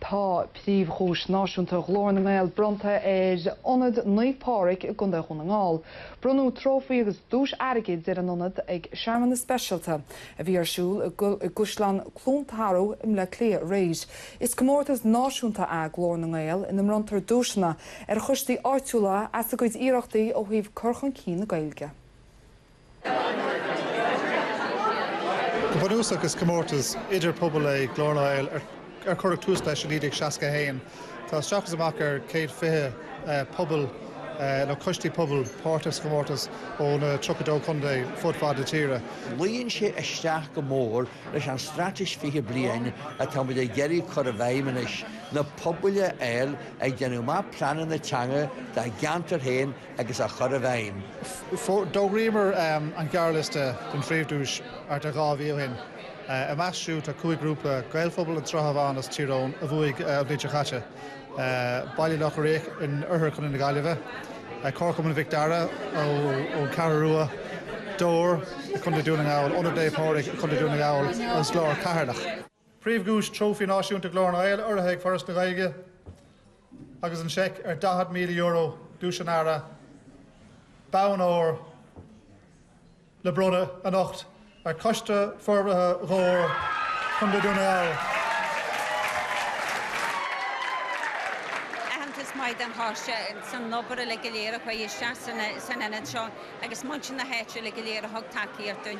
Tá Coiste Náisiúnta Ghlór nGael bronta Ionad Naomh Padraig gunda nGael. Bhronnadh Trófaí agus Duais Airgid an Ionad ag seaman na speisialta a bhí arsúil Chaisleán Chluain Tarbh Baile Átha Cliath. Is comórtas náisiúnta Ghlór nGael in mrontar dúisna choiste áitiúla as a gcuid imeachtaí ó thaobh corchan cí na Gaeilge. Bhannúsach is comórtas idir pobl Ghlór nGael chuirg tús leis an iad seaca héin. Tá isteach amach céad fiche pobl nó coiste pobl páirteas comórtas ó na trocadó chundé fudfad tíre. Líonn sé isteach go mór leis an strateis fiche bliain a tá muid geirí chur a bhhaiminis na pobile éil ag déanú má planan na teanga dá gantar héin agus a chur a bhhaim. Dóghríomar an gearliste den phríomhdúis ar de gábhío hin. Imeacht a cúig grúpa Gaelphobal an Trófaí as tírón a bhuaig bhíte chaite. Baile Átha Cliath in chun nGaeilge. Corcum an Victara ó Cararua, Dór chun dún nGael, Ionad Padraig chun dún nGael as Ghlór Cathairleach. Príomhgúis Trófaí Náisiúnta Ghlór nGael orthaigh Foras na Gaeilge agus an seic €10 million dúis an ara bhronnadh le bhronnadh imeacht. Coiste Forbartha Dobhair chun dún nGael. Maid an háiste san nóbar le Gaeilge chu isteach san inad seo agus muintir na héite le Gaeilge thug tacaí ar dúin.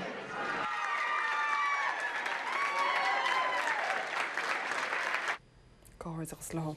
Gáir agus lá.